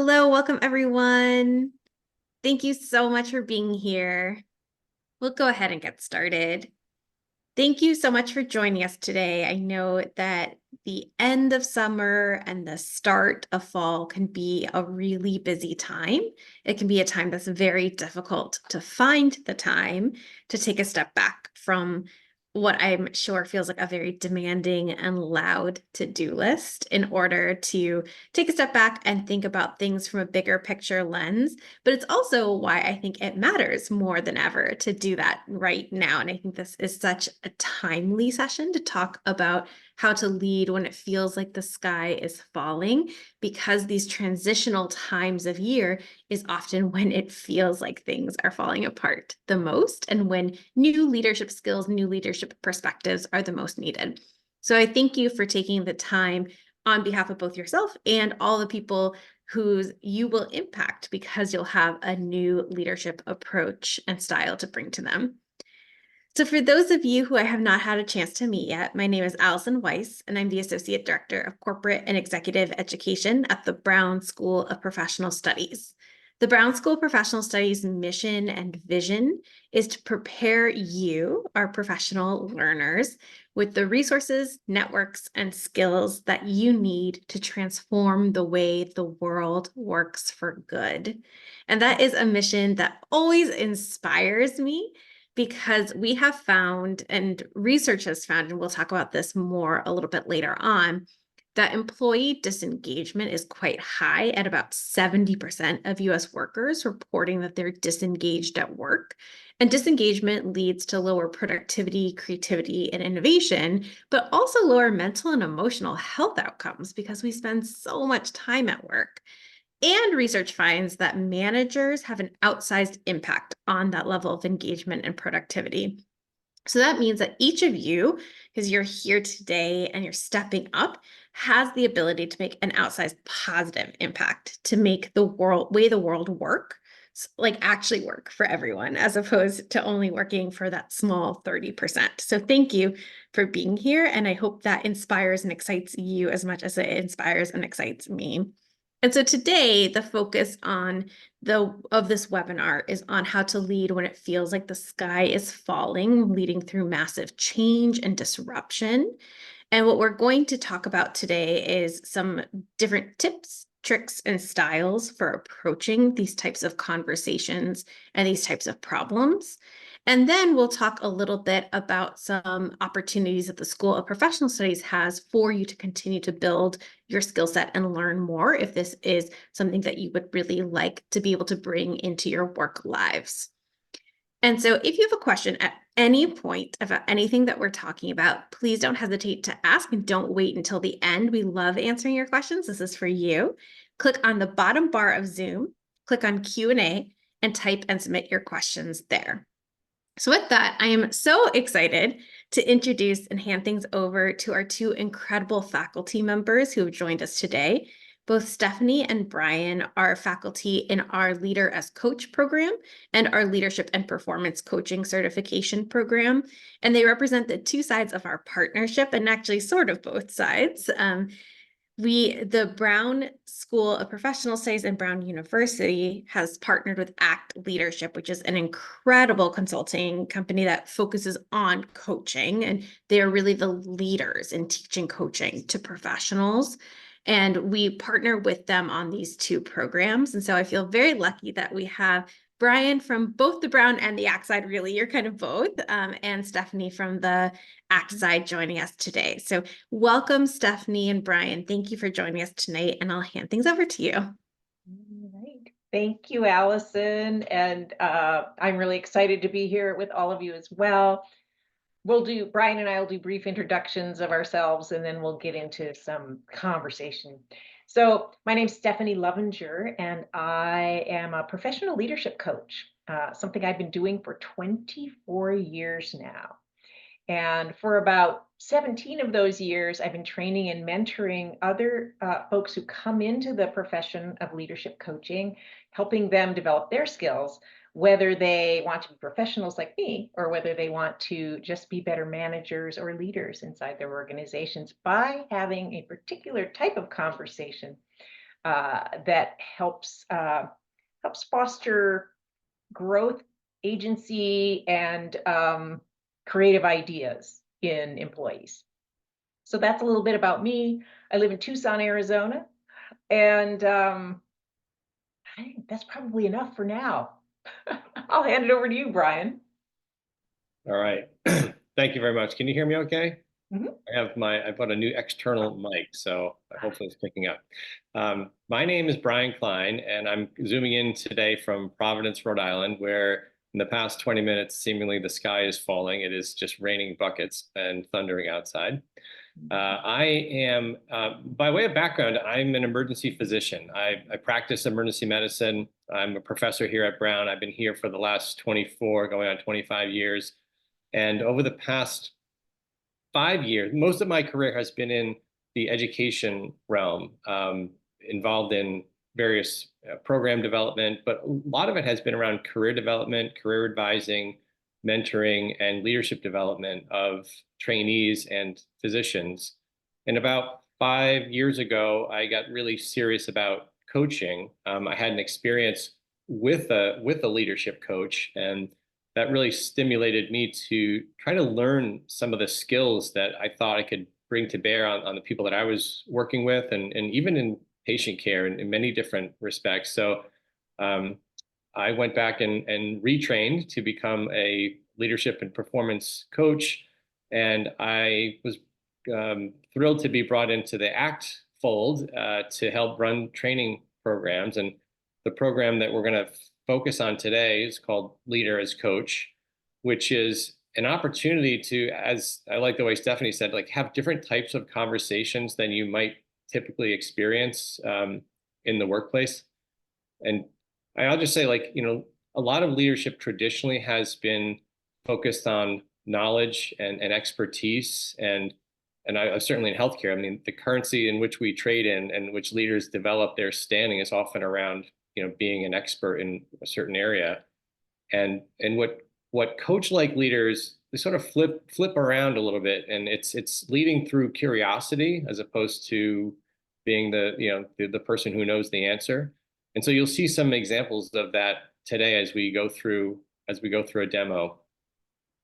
Hello, welcome everyone. Thank you so much for being here. We'll go ahead and get started. Thank you so much for joining us today. I know that the end of summer and the start of fall can be a really busy time. It can be a time that's very difficult to find the time to take a step back from what I'm sure feels like a very demanding and loud to-do list in order to take a step back and think about things from a bigger picture lens. But it's also why I think it matters more than ever to do that right now. And I think this is such a timely session to talk about how to lead when it feels like the sky is falling, because these transitional times of year is often when it feels like things are falling apart the most, and when new leadership skills, new leadership perspectives are the most needed. So I thank you for taking the time on behalf of both yourself and all the people whose you will impact, because you'll have a new leadership approach and style to bring to them. So for those of you who I have not had a chance to meet yet, my name is Allison Weiss, and I'm the Associate Director of Corporate and Executive Education at the Brown School of Professional Studies. The Brown School of Professional Studies mission and vision is to prepare you, our professional learners, with the resources, networks, and skills that you need to transform the way the world works for good. And that is a mission that always inspires me, because we have found, and research has found, and we'll talk about this more a little bit later on, that employee disengagement is quite high at about 70% of US workers reporting that they're disengaged at work. And disengagement leads to lower productivity, creativity, and innovation, but also lower mental and emotional health outcomes because we spend so much time at work. And research finds that managers have an outsized impact on that level of engagement and productivity. So that means that each of you, because you're here today and you're stepping up, has the ability to make an outsized positive impact to make the way the world work, like actually work for everyone, as opposed to only working for that small 30%. So thank you for being here. And I hope that inspires and excites you as much as it inspires and excites me. And so today, the focus of this webinar is on how to lead when it feels like the sky is falling, leading through massive change and disruption. And what we're going to talk about today is some different tips, tricks, and styles for approaching these types of conversations and these types of problems. And then we'll talk a little bit about some opportunities that the School of Professional Studies has for you to continue to build your skill set and learn more, if this is something that you would really like to be able to bring into your work lives. And so if you have a question at any point about anything that we're talking about, please don't hesitate to ask, and don't wait until the end. We love answering your questions. This is for you. Click on the bottom bar of Zoom, click on Q&A, and type and submit your questions there. So with that, I am so excited to introduce and hand things over to our two incredible faculty members who have joined us today. Both Stephanie and Brian are faculty in our Leader as Coach program and our Leadership and Performance Coaching certification program. And they represent the two sides of our partnership, and actually sort of both sides. The Brown School of Professional Studies and Brown University has partnered with ACT Leadership, which is an incredible consulting company that focuses on coaching. And they are really the leaders in teaching coaching to professionals. And we partner with them on these two programs. And so I feel very lucky that we have Brian from both the Brown and the ACT side, really, you're kind of both, and Stephanie from the ACT side joining us today. So welcome, Stephanie and Brian. Thank you for joining us tonight, and I'll hand things over to you. All right. Thank you, Allison. And I'm really excited to be here with all of you as well. Brian and I will do brief introductions of ourselves, and then we'll get into some conversation. So my name's Stephanie Lovinger, and I am a professional leadership coach, something I've been doing for 24 years now. And for about 17 of those years, I've been training and mentoring other folks who come into the profession of leadership coaching, helping them develop their skills, whether they want to be professionals like me or whether they want to just be better managers or leaders inside their organizations by having a particular type of conversation that helps foster growth, agency, and creative ideas in employees. So that's a little bit about me. I live in Tucson, Arizona, and I think that's probably enough for now. I'll hand it over to you, Brian. All right. Thank you very much. Can you hear me okay? Mhm. I bought a new external mic, so hopefully it's picking up. My name is Brian Klein, and I'm zooming in today from Providence, Rhode Island, where in the past 20 minutes, seemingly the sky is falling. It is just raining buckets and thundering outside. By way of background, I'm an emergency physician. I practice emergency medicine. I'm a professor here at Brown. I've been here for the last 24, going on 25 years. And over the past 5 years, most of my career has been in the education realm, involved in various program development, but a lot of it has been around career development, career advising, mentoring, and leadership development of trainees and physicians. And about 5 years ago, I got really serious about coaching. I had an experience with a leadership coach, and that really stimulated me to try to learn some of the skills that I thought I could bring to bear on the people that I was working with, and even in patient care in many different respects. So um, I went back and retrained to become a leadership and performance coach. And I was thrilled to be brought into the ACT fold to help run training programs. And the program that we're going to focus on today is called Leader as Coach, which is an opportunity to, as I like the way Stephanie said, like have different types of conversations than you might typically experience in the workplace. And I'll just say, like, a lot of leadership traditionally has been focused on knowledge and expertise, and I certainly in healthcare. I mean, the currency in which we trade in and which leaders develop their standing is often around, being an expert in a certain area. And what coach like leaders, they sort of flip around a little bit, and it's leading through curiosity as opposed to being the person who knows the answer. And so you'll see some examples of that today as we go through a demo.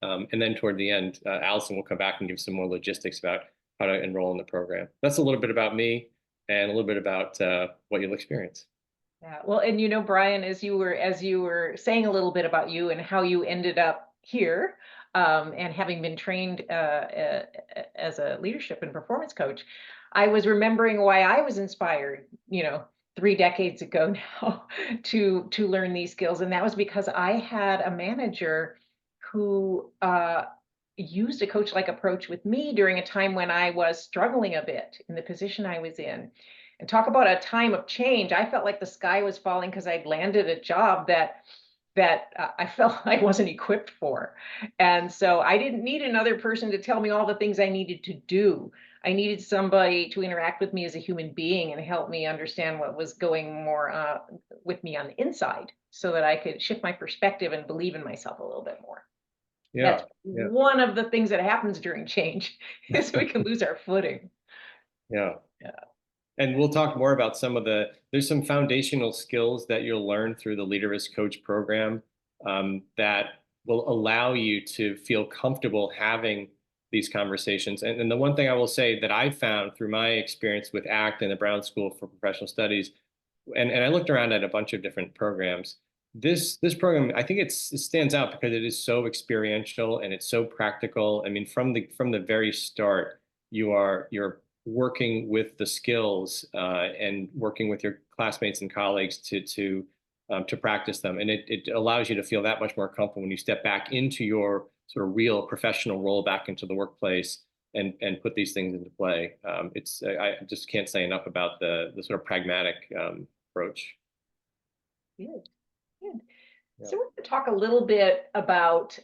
And then toward the end, Allison will come back and give some more logistics about how to enroll in the program. That's a little bit about me and a little bit about what you'll experience. Yeah, well, and Brian, as you were saying a little bit about you and how you ended up here, and having been trained as a leadership and performance coach, I was remembering why I was inspired, 3 decades ago now, to learn these skills, and that was because I had a manager who used a coach-like approach with me during a time when I was struggling a bit in the position I was in. And talk about a time of change. I felt like the sky was falling because I'd landed a job that I felt I wasn't equipped for. And so I didn't need another person to tell me all the things I needed to do. I needed somebody to interact with me as a human being and help me understand what was going more with me on the inside so that I could shift my perspective and believe in myself a little bit more. Yeah, That's yeah, one of the things that happens during change is we can lose our footing. yeah. Yeah. And we'll talk more about there's some foundational skills that you'll learn through the Leader as Coach program that will allow you to feel comfortable having these conversations. And the one thing I will say that I found through my experience with ACT and the Brown School for Professional Studies, and I looked around at a bunch of different programs. This program, I think it stands out because it is so experiential and it's so practical. I mean, from the very start, you're working with the skills and working with your classmates and colleagues to practice them, and it allows you to feel that much more comfortable when you step back into your sort of real professional role back into the workplace and put these things into play. I just can't say enough about the sort of pragmatic approach. Good. Good. Yeah. So we're going to talk a little bit about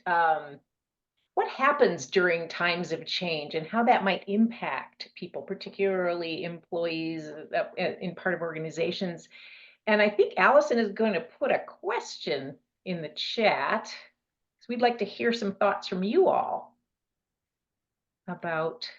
what happens during times of change and how that might impact people, particularly employees in part of organizations. And I think Allison is going to put a question in the chat. So we'd like to hear some thoughts from you all about.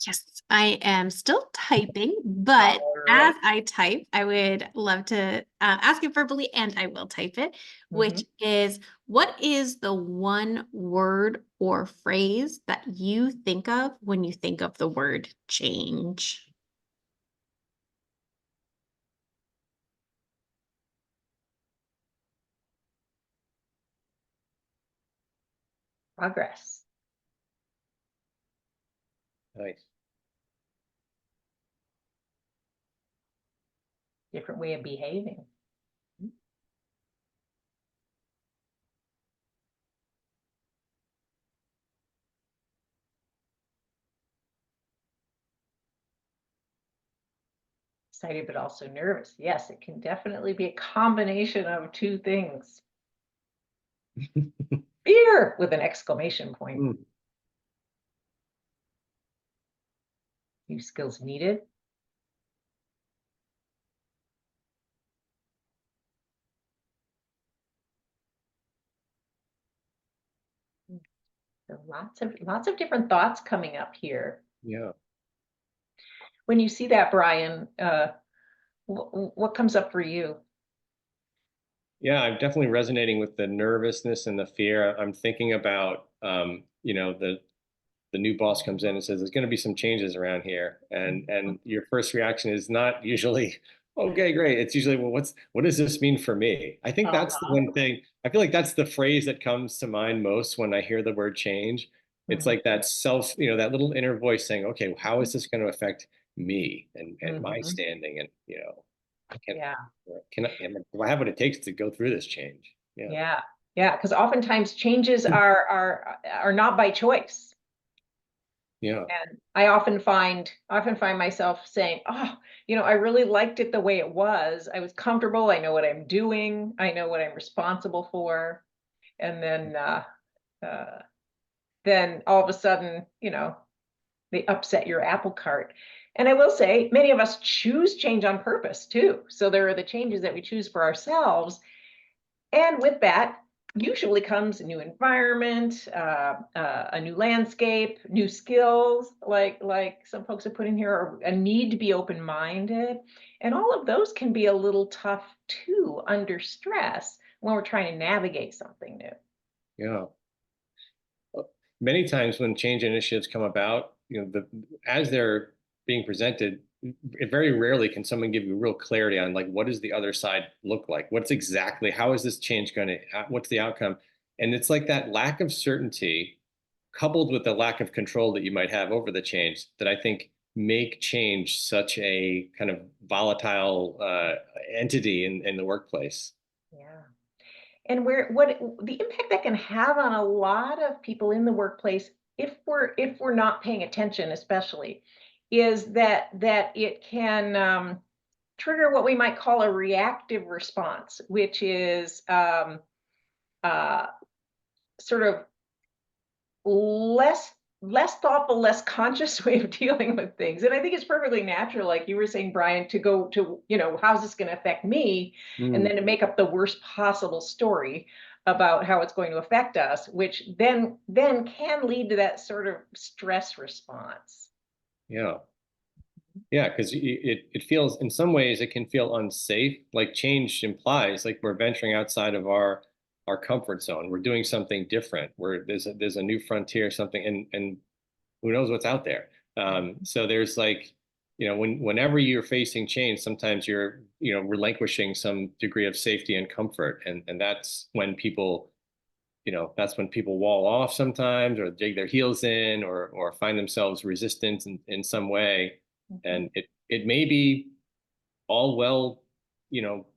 Yes, I am still typing, but All as I type, I would love to ask it verbally, and I will type it, which is, what is the one word or phrase that you think of when you think of the word change? Progress. Nice. Different way of behaving. Excited, but also nervous. Yes, it can definitely be a combination of two things. Fear with an exclamation point. Mm. New skills needed. So lots of different thoughts coming up here. Yeah. When you see that, Brian, what comes up for you? Yeah, I'm definitely resonating with the nervousness and the fear. I'm thinking about, the new boss comes in and says, there's going to be some changes around here. And your first reaction is not usually, okay, great. It's usually, well, what does this mean for me? I think that's the one thing. I feel like that's the phrase that comes to mind most when I hear the word change. It's like that self, that little inner voice saying, okay, how is this going to affect me and my standing? And, Yeah. do I have what it takes to go through this change? Yeah. Yeah. Yeah. Because oftentimes changes are not by choice. Yeah. And I often find myself saying, oh, I really liked it the way it was. I was comfortable. I know what I'm doing. I know what I'm responsible for. And then all of a sudden, they upset your apple cart. And I will say, many of us choose change on purpose too. So there are the changes that we choose for ourselves. And with that, usually comes a new environment, a new landscape, new skills, like some folks have put in here, or a need to be open-minded. And all of those can be a little tough too under stress when we're trying to navigate something new. Yeah. Many times when change initiatives come about, as they're being presented, it very rarely can someone give you real clarity on like what does the other side look like? How is this change going to, what's the outcome? And it's like that lack of certainty coupled with the lack of control that you might have over the change that I think make change such a kind of volatile entity in the workplace. Yeah. And the impact that can have on a lot of people in the workplace, if we're not paying attention, especially, is that it can trigger what we might call a reactive response, which is uh, sort of less thoughtful, less conscious way of dealing with things. And I think it's perfectly natural, like you were saying, Brian, to go to, how's this going to affect me? And then to make up the worst possible story about how it's going to affect us, which then can lead to that sort of stress response. Yeah. Yeah, because it feels, in some ways it can feel unsafe. Like change implies like we're venturing outside of our comfort zone. We're doing something different. Where there's a new frontier, something, and who knows what's out there. So there's like, whenever you're facing change, sometimes you're relinquishing some degree of safety and comfort, and that's when people wall off sometimes, or dig their heels in, or find themselves resistant in some way. And it may be all well, you know,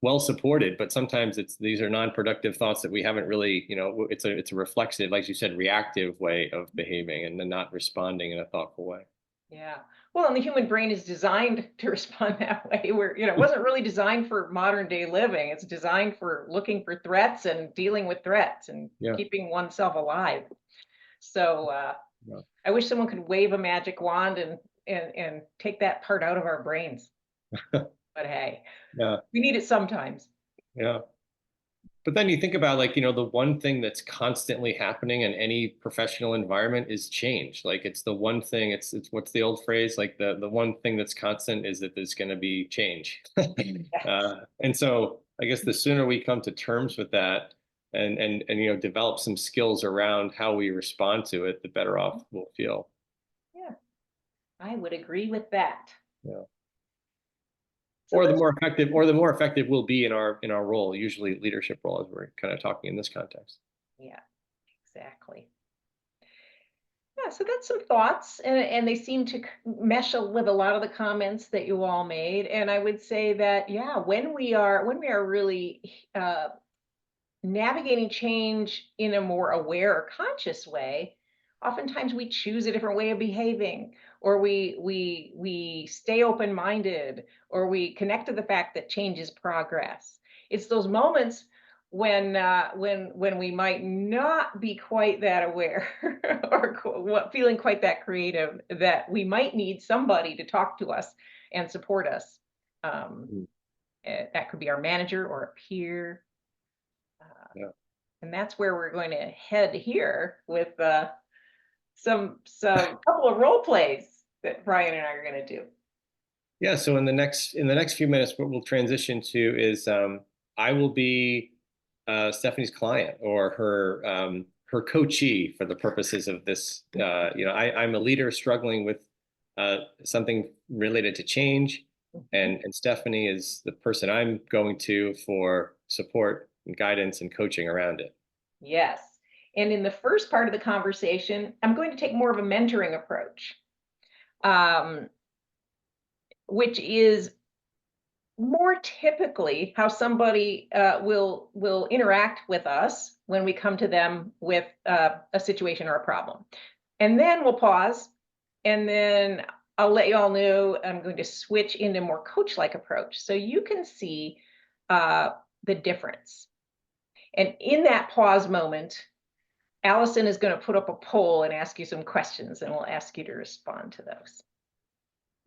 well supported, but sometimes these are non-productive thoughts that we haven't really, it's a reflexive, like you said, reactive way of behaving and then not responding in a thoughtful way. Yeah. Well, and the human brain is designed to respond that way. It wasn't really designed for modern day living. It's designed for looking for threats and dealing with threats and Yeah. keeping oneself alive. So Yeah. I wish someone could wave a magic wand and take that part out of our brains. But hey, Yeah. we need it sometimes. Yeah. But then you think about, like, the one thing that's constantly happening in any professional environment is change. Like, it's the one thing, it's what's the old phrase? Like, the one thing that's constant is that there's going to be change. And so I guess the sooner we come to terms with that and develop some skills around how we respond to it, the better off we'll feel. Yeah, I would agree with that. Yeah. So Or the more effective we'll be in our role, usually leadership role, as we're kind of talking in this context. yeah, exactly. Yeah, so that's some thoughts, and they seem to mesh with a lot of the comments that you all made. And I would say that, yeah, when we are really navigating change in a more aware or conscious way, oftentimes we choose a different way of behaving, or we stay open-minded, or we connect to the fact that change is progress. It's those moments when we might not be quite that aware or feeling quite that creative, that we might need somebody to talk to us and support us. Um, Mm. that could be our manager or a peer. Yeah. And that's where we're going to head here with some couple of role plays that Brian and I are going to do. Yeah. So in the next few minutes, what we'll transition to is I will be Stephanie's client, or her coachee, for the purposes of this. I'm a leader struggling with something related to change, and Stephanie is the person I'm going to for support and guidance and coaching around it. Yes. And in the first part of the conversation, I'm going to take more of a mentoring approach, which is more typically how somebody will interact with us when we come to them with a situation or a problem. And then we'll pause, and then I'll let you all know I'm going to switch into more coach-like approach, so you can see the difference. And in that pause moment, Allison is going to put up a poll and ask you some questions, and we'll ask you to respond to those.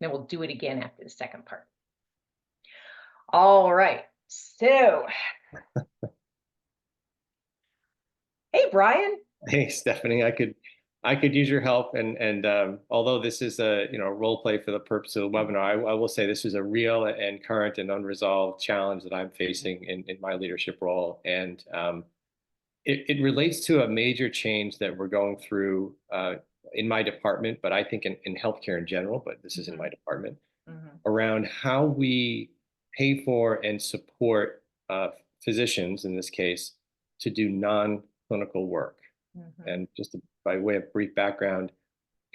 Then we'll do it again after the second part. All right. So, hey, Brian. Hey, Stephanie, I could use your help, and although this is a role play for the purpose of the webinar, I will say this is a real and current and unresolved challenge that I'm facing in my leadership role, and it relates to a major change that we're going through in my department, but I think in healthcare in general, but this is in my department, around how we pay for and support physicians, in this case, to do non-clinical work. And just by way of brief background,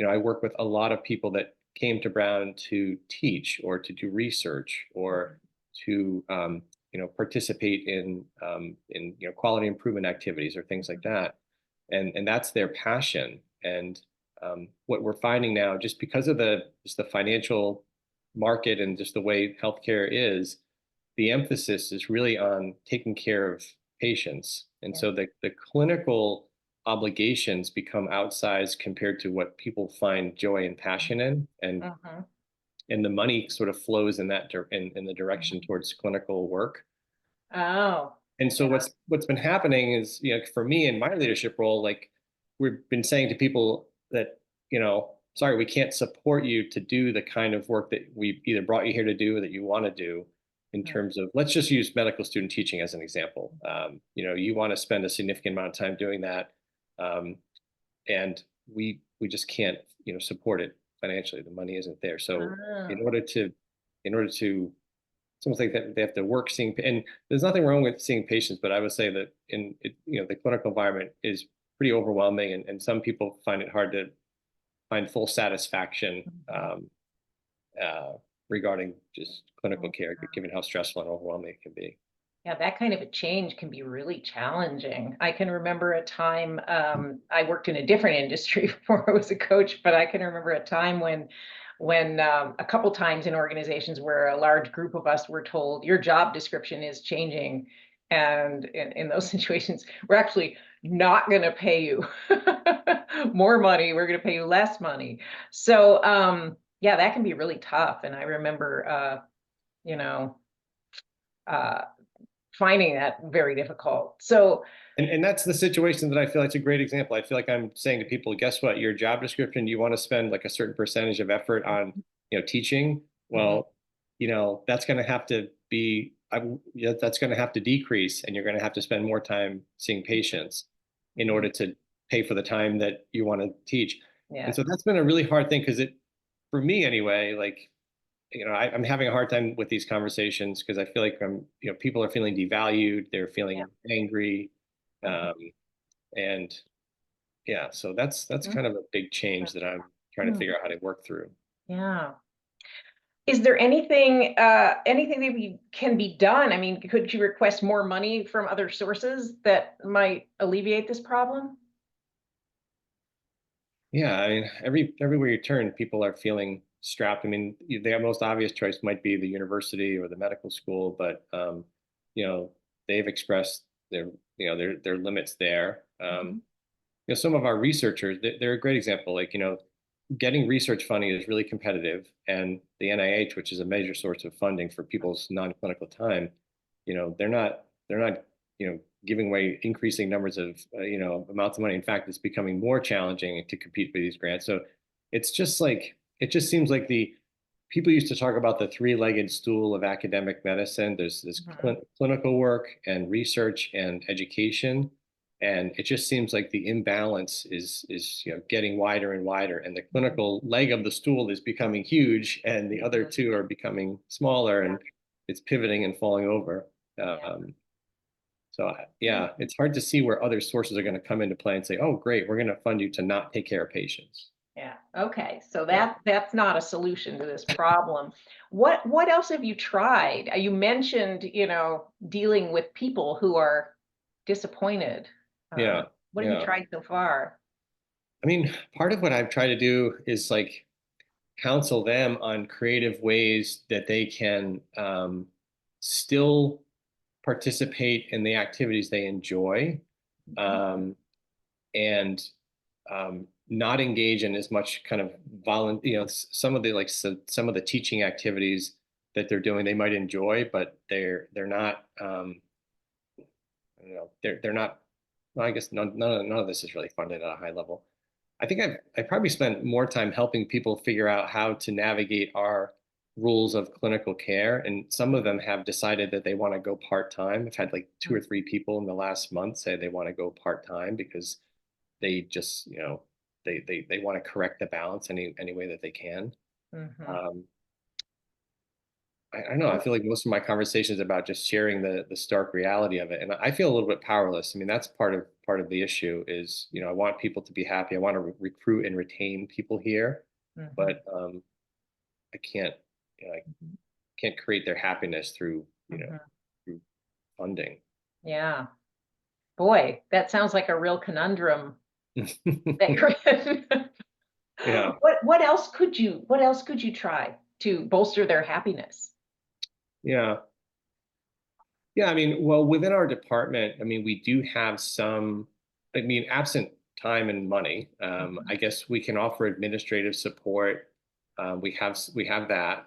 I work with a lot of people that came to Brown to teach or to do research or to participate in quality improvement activities or things like that, and that's their passion. And what we're finding now, just because of the financial market and just the way healthcare is, the emphasis is really on taking care of patients, and so the clinical obligations become outsized compared to what people find joy and passion in, and the money sort of flows in the direction towards clinical work. Oh. And so what's been happening is, for me in my leadership role, like, we've been saying to people that, sorry, we can't support you to do the kind of work that we either brought you here to do or that you want to do, in terms of, let's just use medical student teaching as an example. You want to spend a significant amount of time doing that, and we just can't support it financially. The money isn't there. So in order to it's almost like that they have to work seeing, and there's nothing wrong with seeing patients, but I would say that the clinical environment is pretty overwhelming, and some people find it hard to find full satisfaction regarding just clinical care, given how stressful and overwhelming it can be. Yeah, that kind of a change can be really challenging. I can remember a time, I worked in a different industry before I was a coach, but I can remember a time when a couple times in organizations where a large group of us were told, your job description is changing. And in those situations, we're actually not going to pay you more money. We're going to pay you less money. So, yeah, that can be really tough. And I remember, finding that very difficult. So, And that's the situation that I feel like it's a great example. I feel like I'm saying to people, guess what? Your job description, you want to spend like a certain percentage of effort on, teaching. Well, that's going to have to be, that's going to have to decrease, and you're going to have to spend more time seeing patients in order to pay for the time that you want to teach. yeah. And so that's been a really hard thing because for me anyway, like, I'm having a hard time with these conversations because I feel like people are feeling devalued, they're feeling angry. And yeah, so that's kind of a big change that I'm trying to figure out how to work through. Yeah. Is there anything that can be done? I mean, could you request more money from other sources that might alleviate this problem? Yeah, I mean, everywhere you turn, people are feeling strapped. I mean, the most obvious choice might be the university or the medical school, but they've expressed their limits there. Some of our researchers, they're a great example. Like, getting research funding is really competitive, and the NIH, which is a major source of funding for people's non-clinical time, they're not giving away increasing numbers of amounts of money. In fact, it's becoming more challenging to compete for these grants. So it's just like, it just seems like the people used to talk about the three-legged stool of academic medicine. There's this clinical work and research and education. And it just seems like the imbalance is getting wider and wider, and the clinical leg of the stool is becoming huge, and the other two are becoming smaller, and it's pivoting and falling over. So yeah, it's hard to see where other sources are going to come into play and say, "Oh, great, we're going to fund you to not take care of patients." Yeah. Okay. So that's not a solution to this problem. What else have you tried? You mentioned, dealing with people who are disappointed. Yeah. What have you tried so far? I mean, part of what I've tried to do is like counsel them on creative ways that they can still participate in the activities they enjoy, and not engage in as much kind of some of the teaching activities that they're doing they might enjoy, but they're not they're not. Well, I guess none of this is really funded at a high level. I think I probably spent more time helping people figure out how to navigate our rules of clinical care, and some of them have decided that they want to go part-time. I've had like 2 or 3 people in the last month say they want to go part-time because they just they want to correct the balance any way that they can. I don't know. I feel like most of my conversations about just sharing the stark reality of it, and I feel a little bit powerless. I mean, that's part of the issue is, I want people to be happy. I want to recruit and retain people here, but I can't, I can't create their happiness through through funding. Yeah. Boy, that sounds like a real conundrum that you're in. Yeah. What else could you try to bolster their happiness? Yeah. Yeah, I mean, well, within our department, I mean, we do have some, I mean, absent time and money, I guess we can offer administrative support. We have that.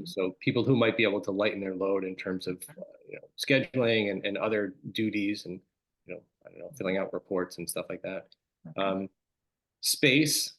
So people who might be able to lighten their load in terms of scheduling and other duties, and I don't know, filling out reports and stuff like that. Space,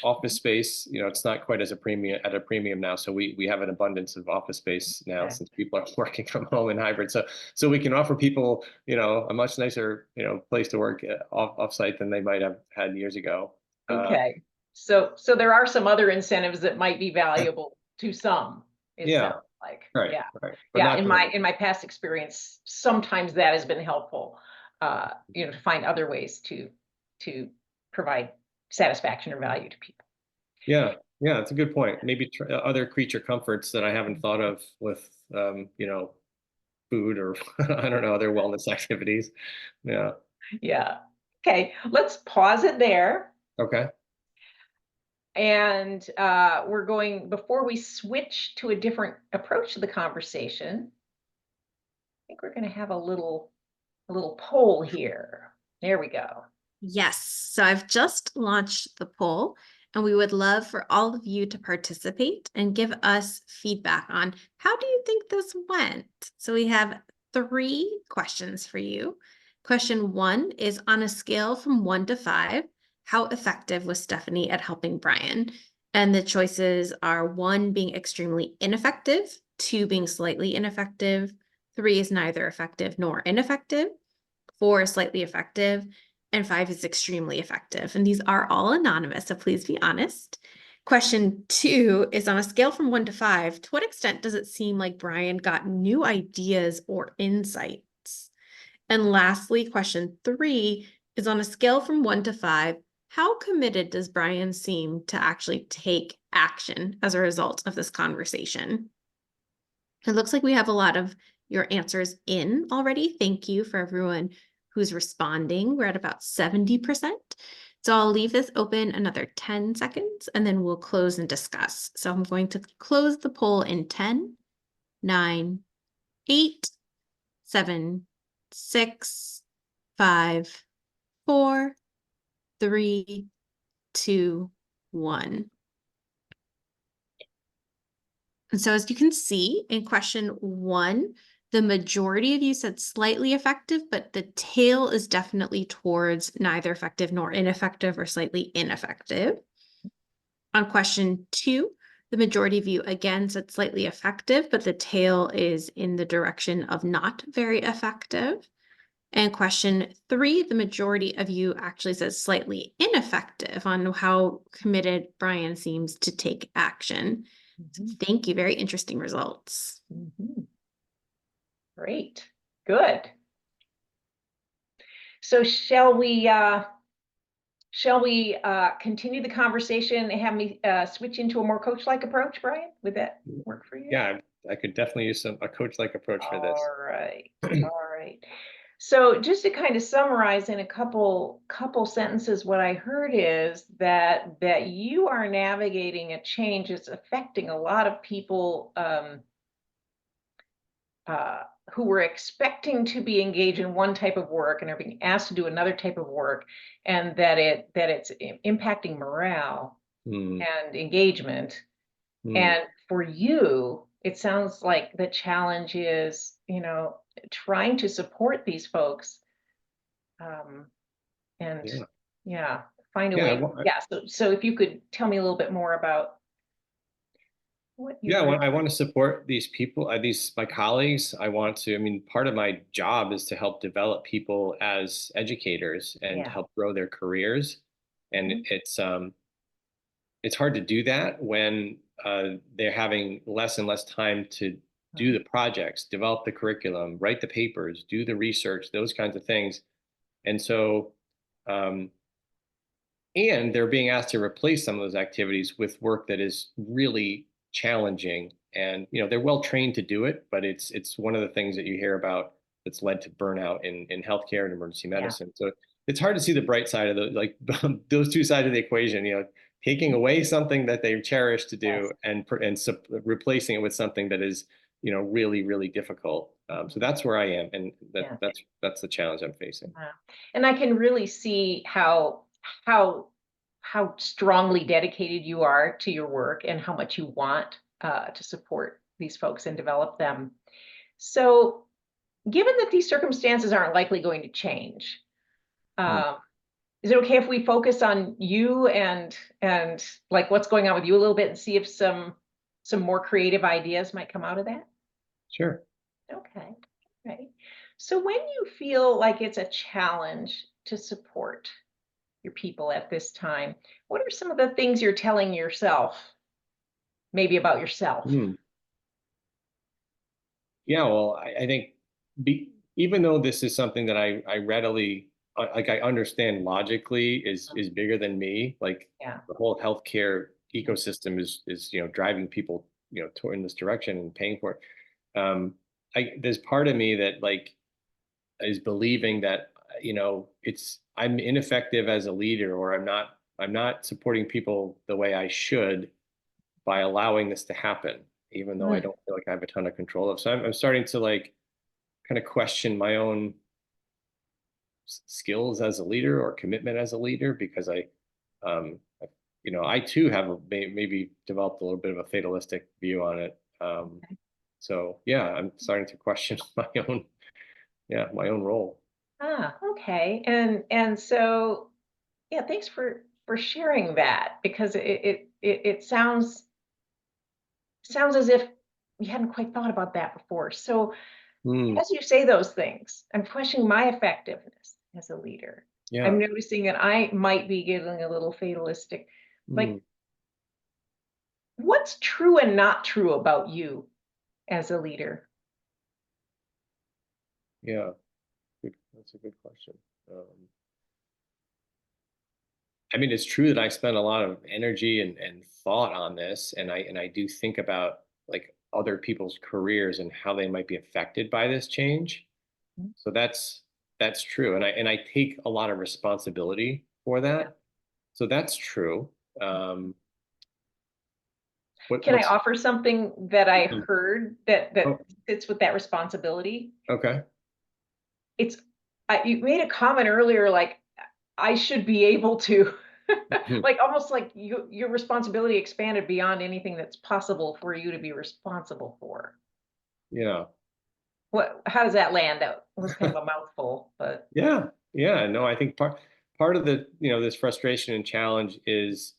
office space, it's not quite as a premium now. So we have an abundance of office space now since people are working from home and hybrid. So we can offer people, a much nicer, place to work off-site than they might have had years ago. Okay. So there are some other incentives that might be valuable to some, it sounds like. Right. Yeah. Right. Yeah. In my past experience, sometimes that has been helpful, to find other ways to provide satisfaction or value to people. Yeah. Yeah. That's a good point. Maybe other creature comforts that I haven't thought of with, food or I don't know, other wellness activities. Yeah. Yeah. Okay. Let's pause it there. Okay. And before we switch to a different approach to the conversation, I think we're going to have a little poll here. There we go. Yes. So I've just launched the poll, and we would love for all of you to participate and give us feedback on how do you think this went? So we have 3 questions for you. Question 1 is on a scale from 1 to 5, how effective was Stephanie at helping Brian? And the choices are 1 being extremely ineffective, 2 being slightly ineffective, 3 is neither effective nor ineffective, 4 is slightly effective, and 5 is extremely effective. And these are all anonymous, so please be honest. Question 2 is on a scale from 1 to 5, to what extent does it seem like Brian got new ideas or insights? And lastly, question 3 is on a scale from 1 to 5, how committed does Brian seem to actually take action as a result of this conversation? It looks like we have a lot of your answers in already. Thank you for everyone who's responding. We're at about 70%. So I'll leave this open another 10 seconds and then we'll close and discuss. So I'm going to close the poll in 10, 9, 8, 7, 6, 5, 4, 3, 2, 1. And so as you can see in question 1, the majority of you said slightly effective, but the tail is definitely towards neither effective nor ineffective or slightly ineffective. On question 2, the majority of you again said slightly effective, but the tail is in the direction of not very effective. And question 3, the majority of you actually says slightly ineffective on how committed Brian seems to take action. So thank you. Very interesting results. Great. Good. So shall we continue the conversation and have me switch into a more coach-like approach, Brian? Would that work for you? Yeah, I could definitely use a coach-like approach for this. All right. All right. So just to kind of summarize in a couple sentences, what I heard is that you are navigating a change that's affecting a lot of people who were expecting to be engaged in one type of work and are being asked to do another type of work, and that it's impacting morale and engagement. And for you, it sounds like the challenge is, trying to support these folks, and find a way. So if you could tell me a little bit more about what you I want to support these people, my colleagues. I want to, part of my job is to help develop people as educators and help grow their careers. And it's hard to do that when they're having less and less time to do the projects, develop the curriculum, write the papers, do the research, those kinds of things. And so, and they're being asked to replace some of those activities with work that is really challenging. And they're well trained to do it, but it's one of the things that you hear about that's led to burnout in healthcare and emergency medicine. So it's hard to see the bright side of those two sides of the equation. Taking away something that they cherish to do and replacing it with something that is really, really difficult. So that's where I am, and that's the challenge I'm facing. And I can really see how strongly dedicated you are to your work and how much you want to support these folks and develop them. So given that these circumstances aren't likely going to change, is it okay if we focus on you and like what's going on with you a little bit and see if some more creative ideas might come out of that? Sure. Okay. Right. So when you feel like it's a challenge to support your people at this time, what are some of the things you're telling yourself, maybe about yourself? Yeah, well, I think even though this is something that I readily I understand logically is bigger than me, like the whole healthcare ecosystem is driving people toward in this direction and paying for it. There's part of me that is believing that I'm ineffective as a leader, or I'm not supporting people the way I should by allowing this to happen, even though I don't feel like I have a ton of control of. So I'm starting to kind of question my own skills as a leader or commitment as a leader, because I too have maybe developed a little bit of a fatalistic view on it. So yeah, I'm starting to question my own Yeah, my own role. Ah, okay. And so, yeah, thanks for sharing that because it sounds as if you hadn't quite thought about that before. So Mm, as you say those things, I'm questioning my effectiveness as a leader. I'm yeah. noticing that I might be getting a little fatalistic. Like, Mm, what's true and not true about you as a leader? yeah. That's a good question. Um, I mean, it's true that I spend a lot of energy and thought on this, and I do think about like other people's careers and how they might be affected by this change. Mm. So that's true, and I take a lot of responsibility for that. So that's true. Um, Can I what's offer something that I mm, heard that oh, fits with that responsibility? okay. It's you made a comment earlier, like I should be able to, like almost like your responsibility expanded beyond anything that's possible for you to be responsible for. Yeah. What? How does that land out? It was kind of a mouthful, but Yeah, yeah. No, I think part of the this frustration and challenge is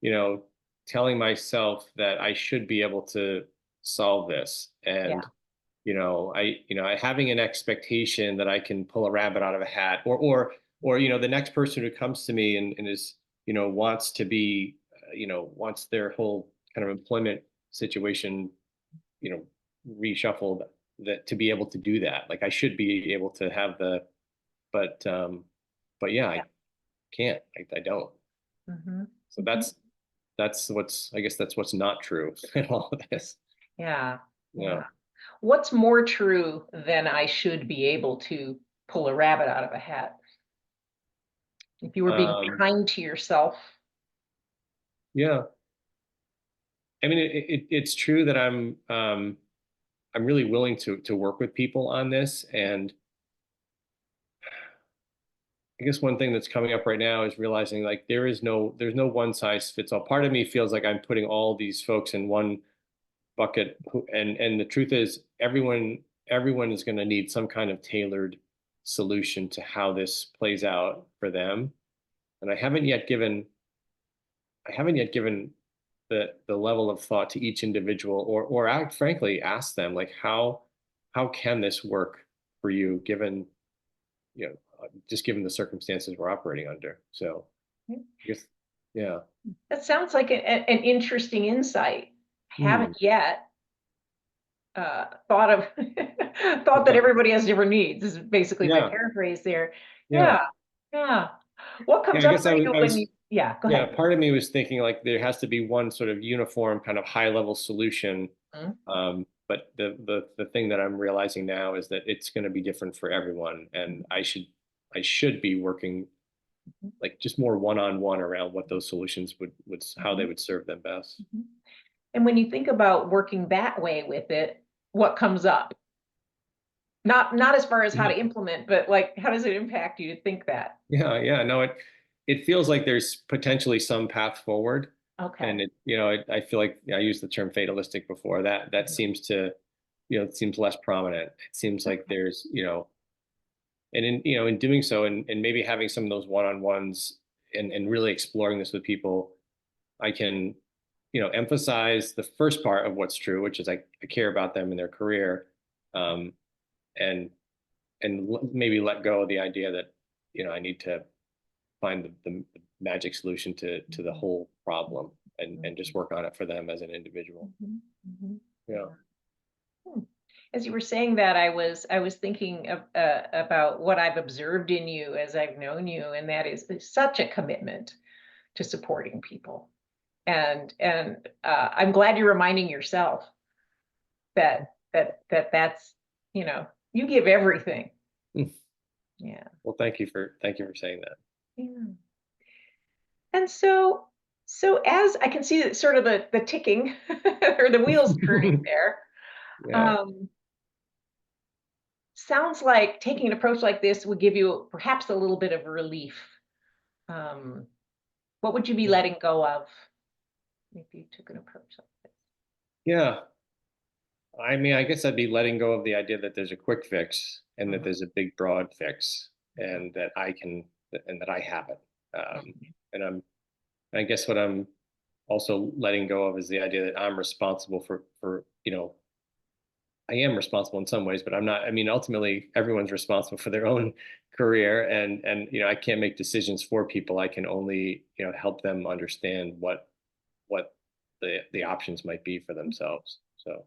you know telling myself that I should be able to solve this, yeah, and I having an expectation that I can pull a rabbit out of a hat, or the next person who comes to me and is wants to be wants their whole kind of employment situation you know reshuffled, that to be able to do that, like I should be able to have the but yeah, yeah. I can't. I don't. Hmm. So Hmm. that's what's I guess that's what's not true in all of this. Yeah, Yeah. yeah. What's more true than I should be able to pull a rabbit out of a hat? If you were being Um, kind to yourself. yeah. I mean, it's true that I'm really willing to work with people on this, and I guess one thing that's coming up right now is realizing like there's no one size fits all. Part of me feels like I'm putting all these folks in one bucket, and the truth is everyone is going to need some kind of tailored solution to how this plays out for them, and I haven't yet given the level of thought to each individual, or act frankly ask them like how can this work for you, given just given the circumstances we're operating under. So I guess, yeah. That sounds like an interesting insight. I Hmm. haven't yet thought of thought that Okay. everybody has different needs is basically my Yeah, paraphrase there. yeah, Yeah, yeah. What yeah. comes I up guess for you I when was you yeah, go Yeah, ahead. part of me was thinking like there has to be one sort of uniform kind of high level solution. Mhm, But the thing that I'm realizing now is that it's going to be different for everyone, and I should be working mhm, like just more one on one around what those solutions would how they mhm, would serve them best. mhm. And when you think about working that way with it, what comes up? Not as far as how Yeah, to implement, but like how does it impact you to think that? yeah, yeah. No, it feels like there's potentially some path forward, Okay. and I feel like I used the term fatalistic before. That Mhm, seems to it seems less prominent. It seems like okay. there's and in doing so, and maybe having some of those one-on-ones, and really exploring this with people, I can emphasize the first part of what's true, which is I care about them and their career, um, and maybe let go of the idea that I need to find the magic solution to the Mhm, whole problem, and just mhm, work on it for them as an individual. mhm, mhm. Yeah. Yeah. Hmm. As you were saying that, I was thinking of about what I've observed in you as I've known you, and that is such a commitment to supporting people. And I'm glad you're reminding yourself that's you give everything. Yeah. Well, thank you for saying that. Yeah. And so as I can see that sort of the ticking or the wheels turning there, Yeah. um, sounds like taking an approach like this would give you perhaps a little bit of relief. Um, what would you be Yeah. letting go of if you took an approach like this? Yeah. I mean, I guess I'd be letting go of the idea that there's a quick fix and that Mhm. there's a big broad fix and that I have it. And I guess what I'm also letting go of is the idea that I'm responsible for, I am responsible in some ways, but I'm not. I mean, ultimately, everyone's responsible for their own career, and I can't make decisions for people. I can only help them understand what the options might be for themselves. So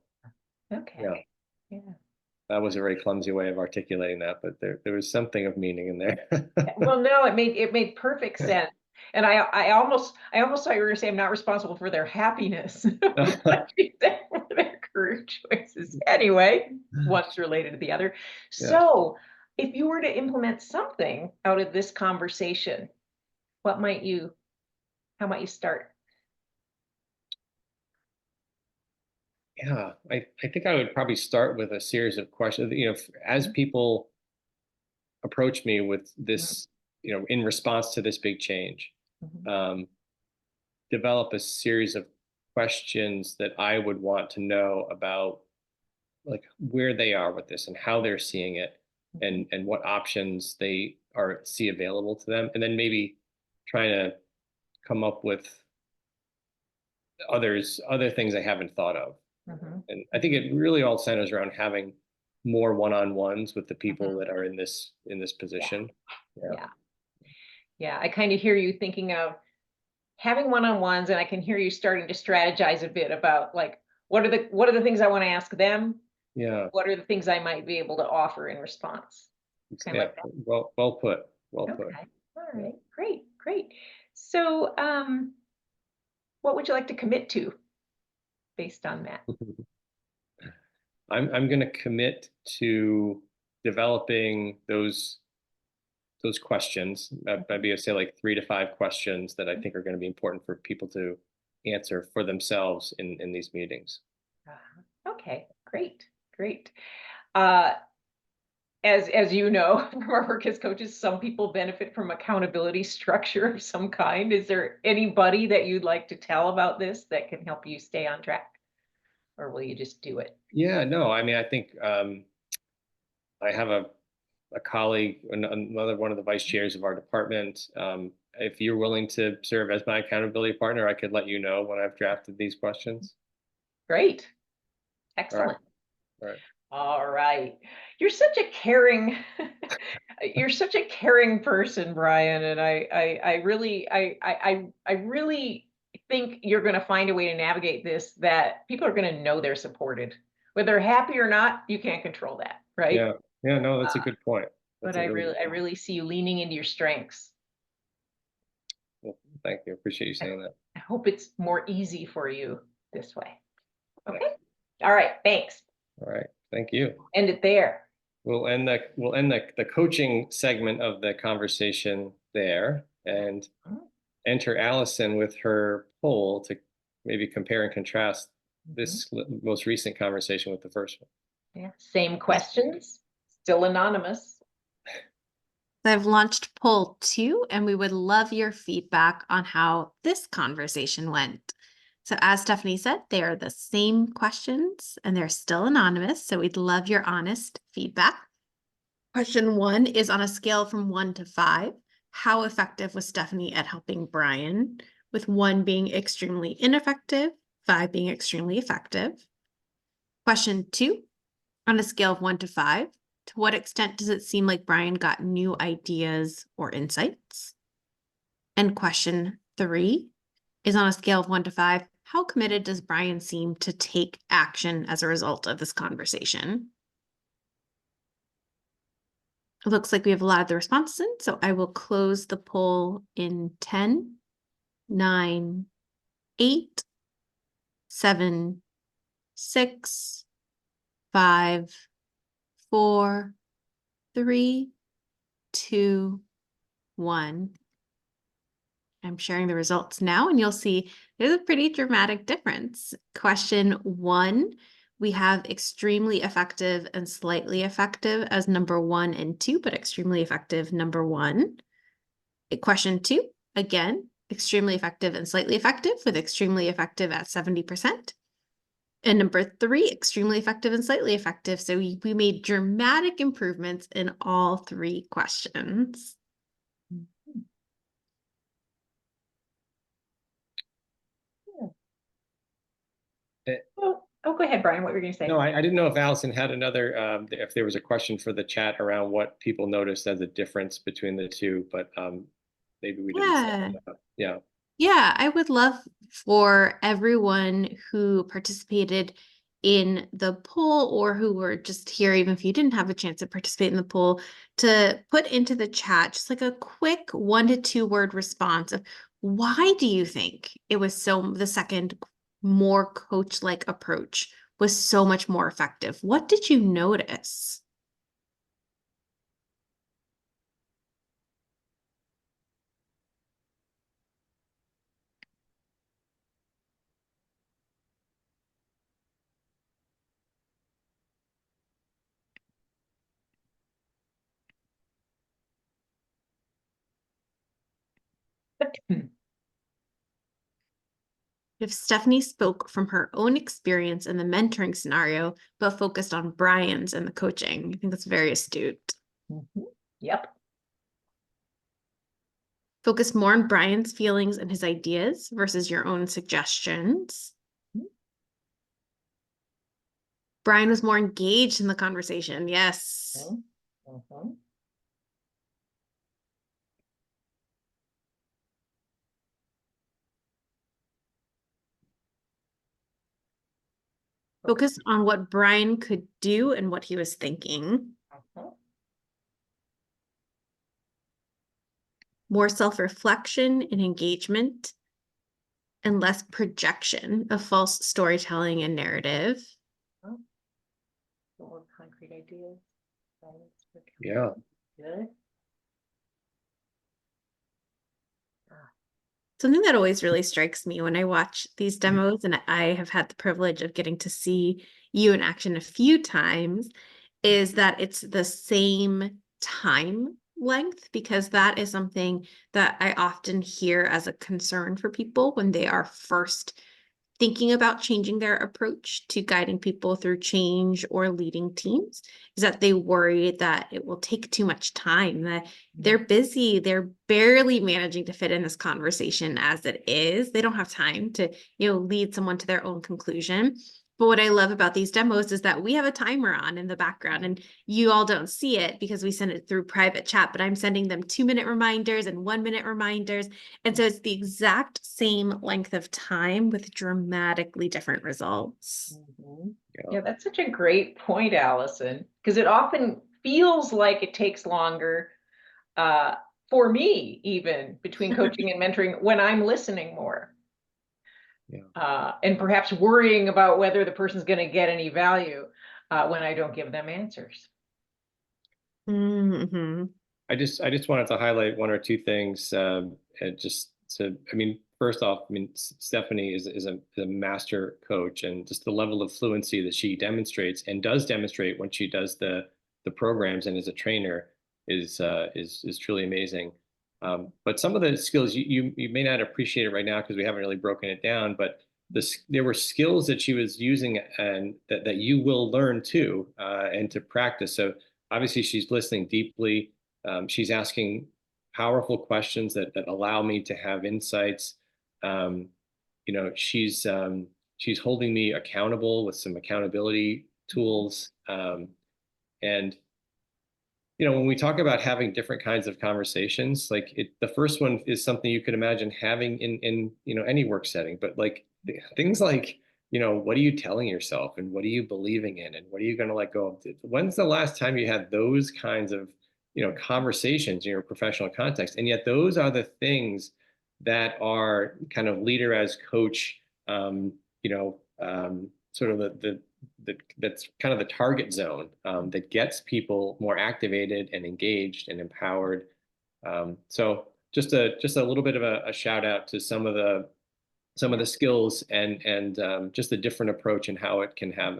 yeah, Okay. Yeah. that was a very clumsy way of articulating that, but there was something of meaning in there. Well, no, it made perfect sense. And I almost thought you were gonna say I'm not responsible for their happiness. But you said for their career choices. Anyway, one's related to the other. Yeah. So if you were to implement something out of this conversation, what might you how might you start? Yeah, I think I would probably start with a series of questions. As Mhm, people approach me with mhm, this, in response to this big change, mhm, um, develop a series of questions that I would want to know about, like where they are with this and how they're seeing it, mhm. and what options they are see available to them, and then maybe trying to come up with other things I haven't thought of. Mhm, And I think mhm, it really all centers around having more one-on-ones with the people mhm. that are in this Yeah, position. Yeah. yeah, yeah. I kind of hear you thinking of having one-on-ones, and I can hear you starting to strategize a bit about like what are the things I want to ask them? Yeah. What are the things I might be able to offer in response? Kind of Yeah. like that. Well put. Well put. Okay. All Yeah. right. Great. Great. So, what would you like to commit to based on that? I'm going to commit to developing those questions. Mhm. Maybe I say like 3 to 5 questions that I think are going to be important for people to answer for themselves in these meetings. Okay. Great. Great. Uh, as you know from our work as coaches, some people benefit from accountability structure of some kind. Is there anybody that you'd like to tell about this that can help you stay on track, or will you just do it? Yeah, no, I mean, I think I have a colleague, another one of the vice chairs of our department. If you're willing to serve as my accountability partner, I could let you know when I've drafted these questions. Great. All right. Excellent. All right. All right. You're such a caring you're such a caring person, Brian, and I really think you're going to find a way to navigate this that people are going to know they're supported. Whether they're happy or not, you can't control that, right? Yeah. Yeah. No, that's a good point. But That's a really good I point. really see you leaning into your strengths. Well, thank you. I appreciate you I, saying that. I hope it's more easy for you this way. Yeah. Okay. All right. Thanks. All right. Thank you. End it there. We'll end the coaching segment of the conversation there and enter Allison with her poll to maybe compare and contrast Mhm. this most recent conversation with the first one. Yeah. Same questions, still anonymous. I've launched poll 2, and we would love your feedback on how this conversation went. So, as Stephanie said, they are the same questions and they're still anonymous. So, we'd love your honest feedback. Question 1 is on a scale from 1 to 5. How effective was Stephanie at helping Brian? With 1 being extremely ineffective, 5 being extremely effective. Question 2, on a scale of 1 to 5, to what extent does it seem like Brian got new ideas or insights? And question 3 is on a scale of 1 to 5, how committed does Brian seem to take action as a result of this conversation? It looks like we have a lot of the responses in, so I will close the poll in 10, 9, 8, 7, 6, 5, 4, 3, 2, 1. I'm sharing the results now, and you'll see there's a pretty dramatic difference. Question 1, we have extremely effective and slightly effective as number 1 and 2, but extremely effective number 1. Question 2, again, extremely effective and slightly effective, with extremely effective at 70%. And number 3, extremely effective and slightly effective. So we made dramatic improvements in all 3 questions. Oh, go ahead, Brian. What were you going to say? No, I didn't know if Allison had another, if there was a question for the chat around what people noticed as a difference between the two, but maybe we didn't set Yeah. that up. Yeah. Yeah, I would love for everyone who participated in the poll or who were just here, even if you didn't have a chance to participate in the poll, to put into the chat just like a quick 1 to 2 word response of why do you think it was the second more coach-like approach was so much more effective? What did you notice? If Stephanie spoke from her own experience in the mentoring scenario, but focused on Brian's and the coaching, I think that's very astute. Yep. Focus more on Brian's feelings and his ideas versus your own suggestions. Brian was more engaged in the conversation. Yes. Focus on what Brian could do and what he was thinking. More self-reflection and engagement, and less projection of false storytelling and narrative. More concrete ideas. Yeah. Good. Something that always really strikes me when I watch these demos, and I have had the privilege of getting to see you in action a few times, is that it's the same time length, because that is something that I often hear as a concern for people when they are first thinking about changing their approach to guiding people through change or leading teams, is that they worry that it will take too much time, that they're busy, they're barely managing to fit in this conversation as it is. They don't have time to, lead someone to their own conclusion. But what I love about these demos is that we have a timer on in the background, and you all don't see it because we send it through private chat, but I'm sending them 2-minute reminders and 1-minute reminders. And so it's the exact same length of time with dramatically different results. Yeah, that's such a great point, Allison, because it often feels like it takes longer for me, even between coaching and mentoring, when I'm listening more. And perhaps worrying about whether the person's going to get any value when I don't give them answers. Mm-hmm. I just wanted to highlight 1 or 2 things. First off, Stephanie is a master coach, and just the level of fluency that she demonstrates and does demonstrate when she does the programs and as a trainer is truly amazing. But some of the skills you may not appreciate it right now because we haven't really broken it down, but there were skills that she was using and that you will learn too, and to practice. So obviously she's listening deeply. She's asking powerful questions that allow me to have insights. She's holding me accountable with some accountability tools. And when we talk about having different kinds of conversations, the first one is something you could imagine having in any work setting, but things like, what are you telling yourself and what are you believing in and what are you going to let go of? When's the last time you had those kinds of, conversations in your professional context? And yet those are the things that are kind of leader as coach, sort of that's kind of the target zone that gets people more activated and engaged and empowered. So just a little bit of a shout out to some of the skills and just a different approach and how it can have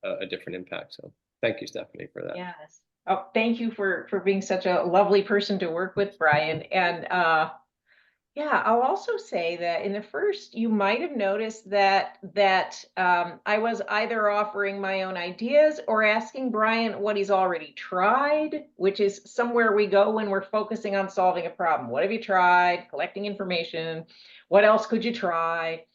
a different impact. So thank you, Stephanie, for that. Yes. Oh, thank you for being such a lovely person to work with, Brian. And Yeah, I'll also say that in the first, you might have noticed I was either offering my own ideas or asking Brian what he's already tried, which is somewhere we go when we're focusing on solving a problem. What have you tried? Collecting information. What else could you try?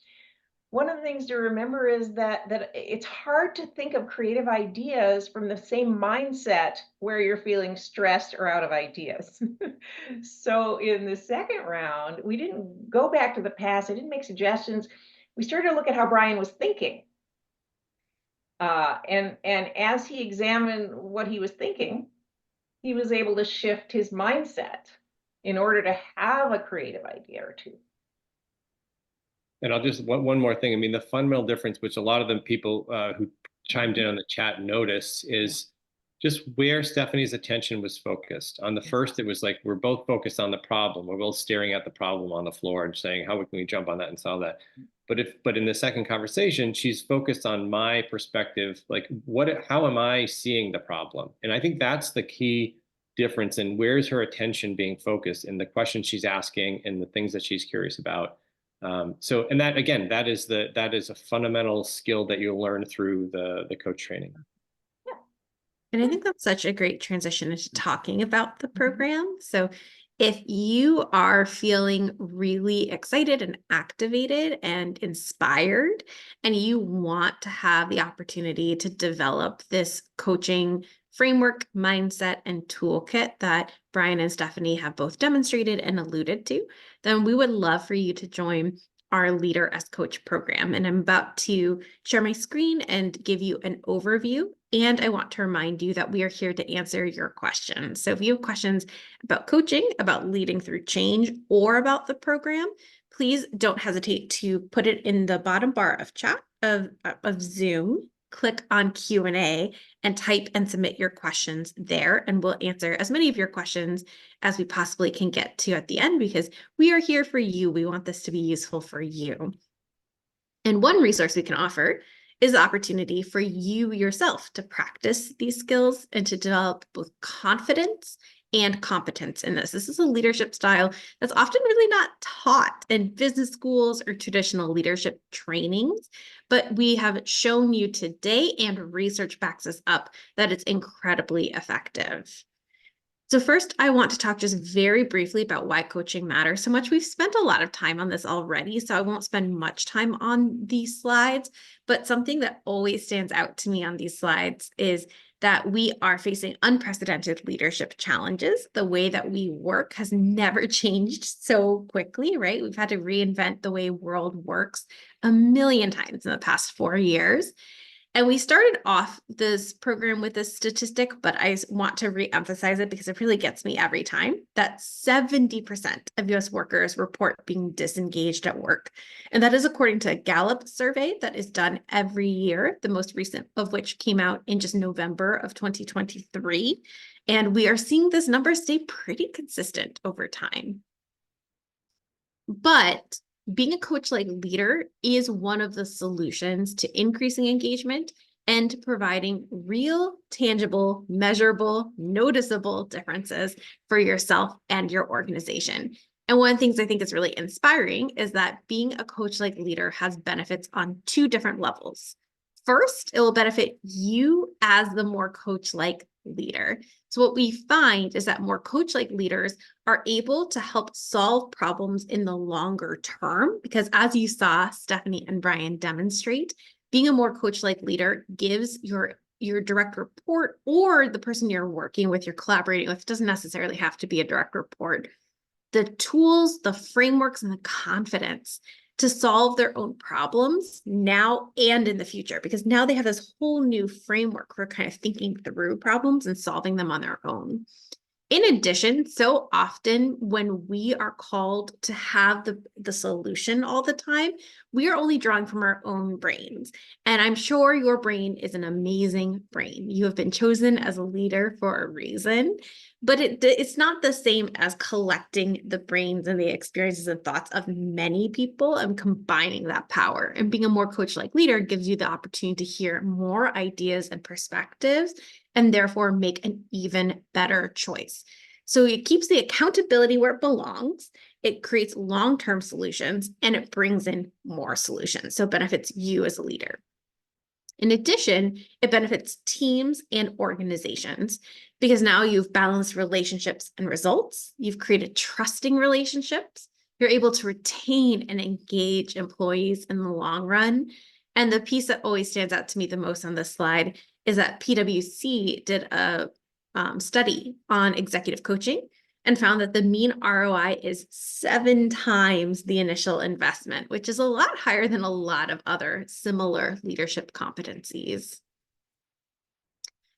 One of the things to remember is that it's hard to think of creative ideas from the same mindset where you're feeling stressed or out of ideas. So in the second round, we didn't go back to the past. I didn't make suggestions. We started to look at how Brian was thinking. And as he examined what he was thinking, he was able to shift his mindset in order to have a creative idea or two. And I'll just one more thing. I mean, the fundamental difference, which a lot of them people who chimed in on the chat notice, is just where Stephanie's attention was focused. On the first, it was like we're both focused on the problem. We're both staring at the problem on the floor and saying, how can we jump on that and solve that? But in the second conversation, she's focused on my perspective, like how am I seeing the problem? And I think that's the key difference in where's her attention being focused in the questions she's asking and the things that she's curious about. And that again, that is a fundamental skill that you'll learn through the coach training. And I think that's such a great transition into talking about the program. So if you are feeling really excited and activated and inspired, and you want to have the opportunity to develop this coaching framework, mindset, and toolkit that Brian and Stephanie have both demonstrated and alluded to, then we would love for you to join our Leader as Coach program. And I'm about to share my screen and give you an overview. And I want to remind you that we are here to answer your questions. So if you have questions about coaching, about leading through change, or about the program, please don't hesitate to put it in the bottom bar of chat of Zoom. Click on Q&A and type and submit your questions there, and we'll answer as many of your questions as we possibly can get to at the end, because we are here for you. We want this to be useful for you. And one resource we can offer is the opportunity for you yourself to practice these skills and to develop both confidence and competence in this. This is a leadership style that's often really not taught in business schools or traditional leadership trainings, but we have shown you today, and research backs us up, that it's incredibly effective. So first, I want to talk just very briefly about why coaching matters so much. We've spent a lot of time on this already, so I won't spend much time on these slides, but something that always stands out to me on these slides is that we are facing unprecedented leadership challenges. The way that we work has never changed so quickly, right? We've had to reinvent the way world works a million times in the past 4 years. And we started off this program with this statistic, but I want to reemphasize it because it really gets me every time, that 70% of US workers report being disengaged at work. And that is according to a Gallup survey that is done every year, the most recent of which came out in just November of 2023. And we are seeing this number stay pretty consistent over time. But being a coach-like leader is one of the solutions to increasing engagement and to providing real, tangible, measurable, noticeable differences for yourself and your organization. And one of the things I think is really inspiring is that being a coach-like leader has benefits on 2 different levels. First, it will benefit you as the more coach-like leader. So what we find is that more coach-like leaders are able to help solve problems in the longer term, because as you saw Stephanie and Brian demonstrate, being a more coach-like leader gives your direct report, or the person you're working with, you're collaborating with, doesn't necessarily have to be a direct report, the tools, the frameworks, and the confidence to solve their own problems now and in the future, because now they have this whole new framework for kind of thinking through problems and solving them on their own. In addition, so often when we are called to have the solution all the time, we are only drawing from our own brains. And I'm sure your brain is an amazing brain. You have been chosen as a leader for a reason, but it's not the same as collecting the brains and the experiences and thoughts of many people and combining that power. And being a more coach-like leader gives you the opportunity to hear more ideas and perspectives, and therefore make an even better choice. So it keeps the accountability where it belongs. It creates long-term solutions, and it brings in more solutions. So it benefits you as a leader. In addition, it benefits teams and organizations because now you've balanced relationships and results. You've created trusting relationships. You're able to retain and engage employees in the long run. And the piece that always stands out to me the most on this slide is that PwC did a study on executive coaching and found that the mean ROI is 7 times the initial investment, which is a lot higher than a lot of other similar leadership competencies.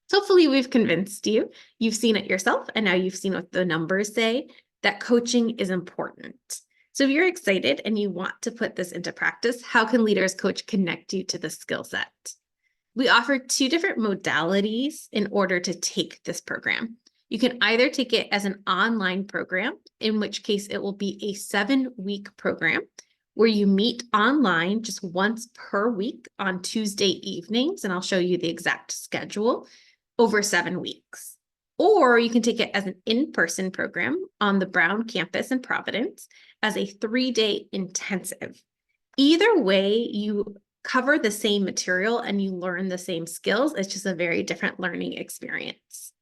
So hopefully we've convinced you, you've seen it yourself, and now you've seen what the numbers say, that coaching is important. So if you're excited and you want to put this into practice, how can Leaders Coach connect you to the skill set? We offer 2 different modalities in order to take this program. You can either take it as an online program, in which case it will be a 7-week program where you meet online just once per week on Tuesday evenings, and I'll show you the exact schedule over 7 weeks. Or you can take it as an in-person program on the Brown campus in Providence as a 3-day intensive. Either way, you cover the same material and you learn the same skills. It's just a very different learning experience.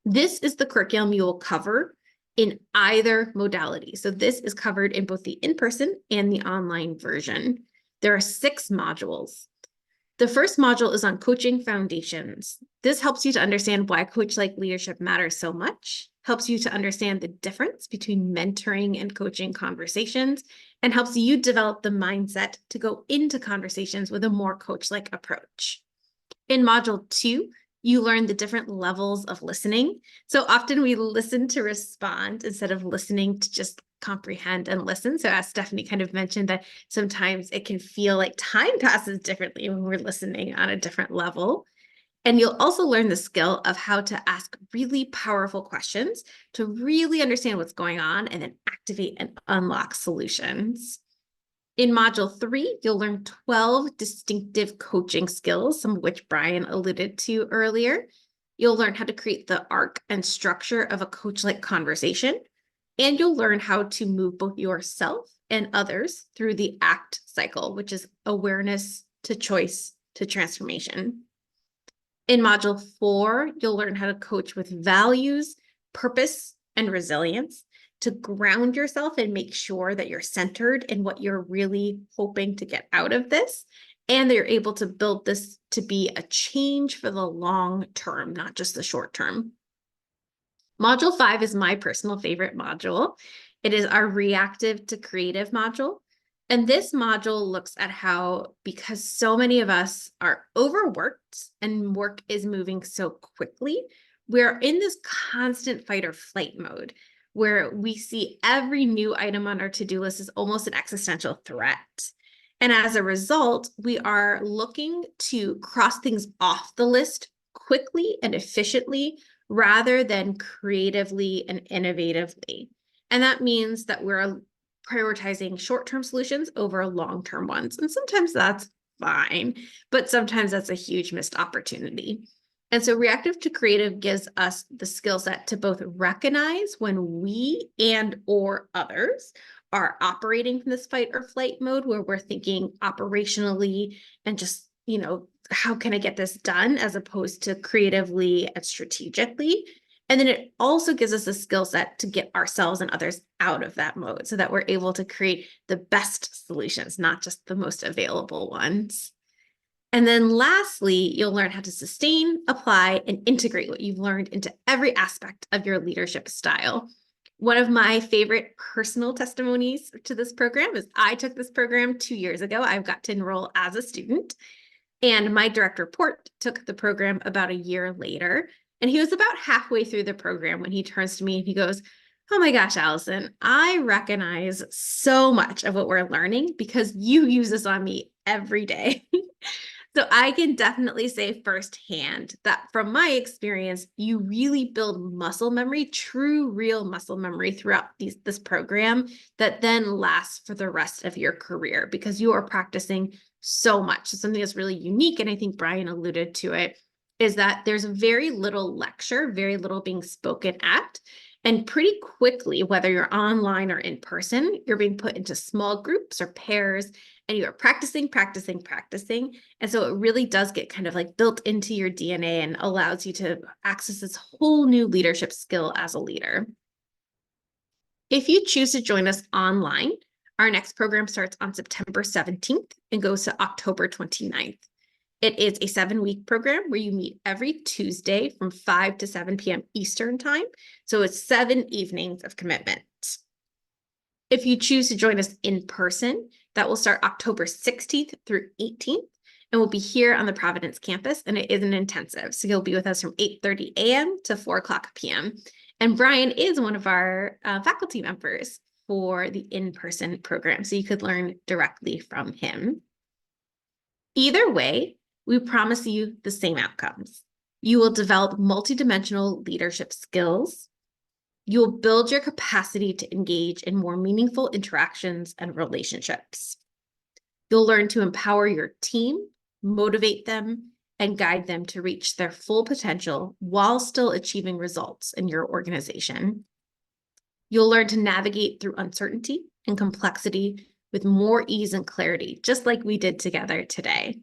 This is the curriculum you will cover in either modality. So this is covered in both the in-person and the online version. There are 6 modules. The first module is on coaching foundations. This helps you to understand why coach-like leadership matters so much, helps you to understand the difference between mentoring and coaching conversations, and helps you develop the mindset to go into conversations with a more coach-like approach. In module 2, you learn the different levels of listening. So often we listen to respond instead of listening to just comprehend and listen. So as Stephanie kind of mentioned, that sometimes it can feel like time passes differently when we're listening on a different level. And you'll also learn the skill of how to ask really powerful questions to really understand what's going on and then activate and unlock solutions. In module 3, you'll learn 12 distinctive coaching skills, some of which Brian alluded to earlier. You'll learn how to create the arc and structure of a coach-like conversation, and you'll learn how to move both yourself and others through the ACT cycle, which is awareness to choice to transformation. In module 4, you'll learn how to coach with values, purpose, and resilience to ground yourself and make sure that you're centered in what you're really hoping to get out of this, and that you're able to build this to be a change for the long term, not just the short term. Module 5 is my personal favorite module. It is our reactive to creative module. And this module looks at how, because so many of us are overworked and work is moving so quickly, we're in this constant fight or flight mode where we see every new item on our to-do list as almost an existential threat. And as a result, we are looking to cross things off the list quickly and efficiently rather than creatively and innovatively. And that means that we're prioritizing short-term solutions over long-term ones. And sometimes that's fine, but sometimes that's a huge missed opportunity. And so reactive to creative gives us the skill set to both recognize when we and or others are operating from this fight or flight mode where we're thinking operationally and just, how can I get this done as opposed to creatively and strategically. And then it also gives us a skill set to get ourselves and others out of that mode so that we're able to create the best solutions, not just the most available ones. And then lastly, you'll learn how to sustain, apply, and integrate what you've learned into every aspect of your leadership style. One of my favorite personal testimonies to this program is I took this program 2 years ago. I've got to enroll as a student, and my direct report took the program about a year later. And he was about halfway through the program when he turns to me and he goes, "Oh my gosh, Allison, I recognize so much of what we're learning because you use this on me every day." So I can definitely say firsthand that from my experience, you really build muscle memory, true, real muscle memory throughout this program that then lasts for the rest of your career because you are practicing so much. So something that's really unique, and I think Brian alluded to it, is that there's very little lecture, very little being spoken at. And pretty quickly, whether you're online or in person, you're being put into small groups or pairs, and you are practicing, practicing, practicing. And so it really does get kind of like built into your DNA and allows you to access this whole new leadership skill as a leader. If you choose to join us online, our next program starts on September 17th and goes to October 29th. It is a 7-week program where you meet every Tuesday from 5 to 7 p.m. Eastern time. So it's 7 evenings of commitment. If you choose to join us in person, that will start October 16th through 18th. And we'll be here on the Providence campus, and it is an intensive. So you'll be with us from 8:30 a.m. to 4 o'clock p.m. And Brian is one of our faculty members for the in-person program. So you could learn directly from him. Either way, we promise you the same outcomes. You will develop multidimensional leadership skills. You'll build your capacity to engage in more meaningful interactions and relationships. You'll learn to empower your team, motivate them, and guide them to reach their full potential while still achieving results in your organization. You'll learn to navigate through uncertainty and complexity with more ease and clarity, just like we did together today.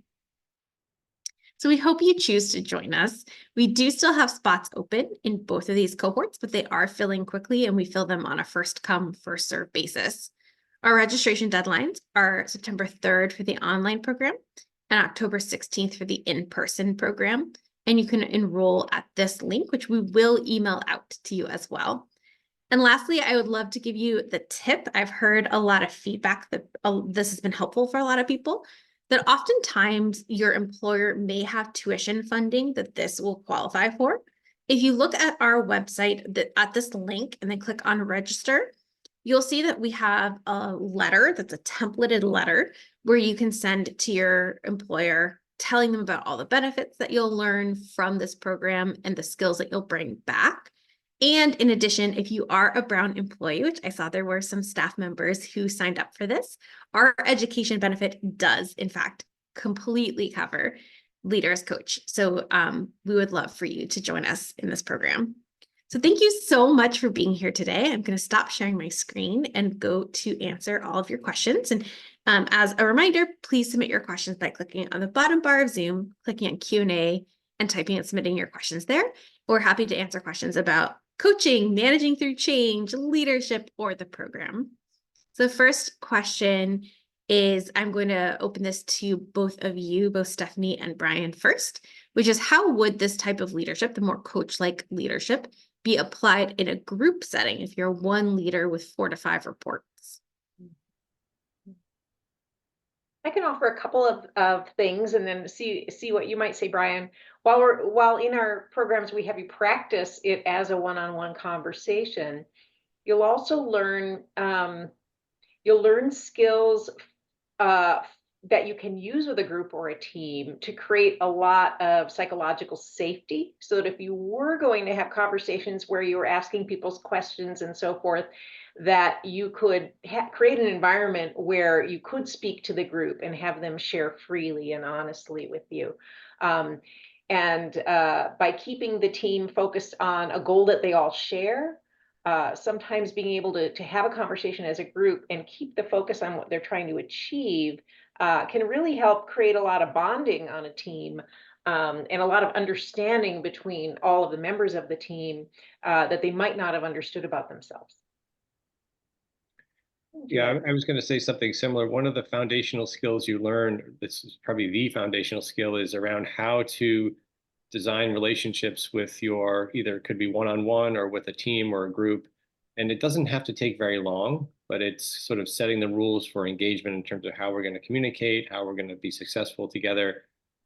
So we hope you choose to join us. We do still have spots open in both of these cohorts, but they are filling quickly, and we fill them on a first come, first serve basis. Our registration deadlines are September 3rd for the online program and October 16th for the in-person program. And you can enroll at this link, which we will email out to you as well. And lastly, I would love to give you the tip. I've heard a lot of feedback that this has been helpful for a lot of people, that oftentimes your employer may have tuition funding that this will qualify for. If you look at our website at this link and then click on register, you'll see that we have a letter that's a templated letter where you can send to your employer telling them about all the benefits that you'll learn from this program and the skills that you'll bring back. And in addition, if you are a Brown employee, which I saw there were some staff members who signed up for this, our education benefit does, in fact, completely cover Leaders Coach. So we would love for you to join us in this program. So thank you so much for being here today. I'm going to stop sharing my screen and go to answer all of your questions. And as a reminder, please submit your questions by clicking on the bottom bar of Zoom, clicking on Q&A, and typing and submitting your questions there. We're happy to answer questions about coaching, managing through change, leadership, or the program. So the first question is, I'm going to open this to both of you, both Stephanie and Brian first, which is how would this type of leadership, the more coach-like leadership, be applied in a group setting if you're one leader with 4 to 5 reports? I can offer a couple of things and then see what you might say, Brian. While in our programs we have you practice it as a one-on-one conversation, you'll also learn skills that you can use with a group or a team to create a lot of psychological safety, so that if you were going to have conversations where you were asking people's questions and so forth, that you could create an environment where you could speak to the group and have them share freely and honestly with you. By keeping the team focused on a goal that they all share, sometimes being able to have a conversation as a group and keep the focus on what they're trying to achieve can really help create a lot of bonding on a team, and a lot of understanding between all of the members of the team that they might not have understood about themselves. Yeah, I was going to say something similar. One of the foundational skills you learn, this is probably the foundational skill, is around how to design relationships with your, either it could be one-on-one or with a team or a group. And it doesn't have to take very long, but it's sort of setting the rules for engagement in terms of how we're going to communicate, how we're going to be successful together.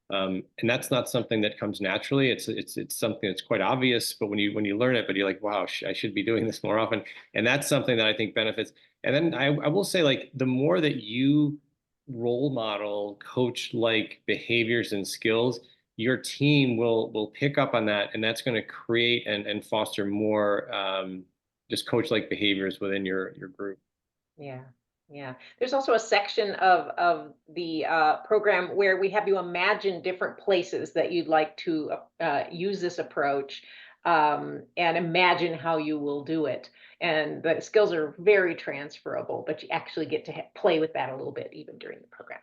And that's not something that comes naturally. It's something that's quite obvious, but when you learn it, but you're like, wow, I should be doing this more often. And that's something that I think benefits. And then I will say, like, the more that you role model coach-like behaviors and skills, your team will pick up on that, and that's going to create and foster more just coach-like behaviors within your group. Yeah. Yeah, there's also a section of the program where we have you imagine different places that you'd like to use this approach, and imagine how you will do it. And the skills are very transferable, but you actually get to play with that a little bit even during the program.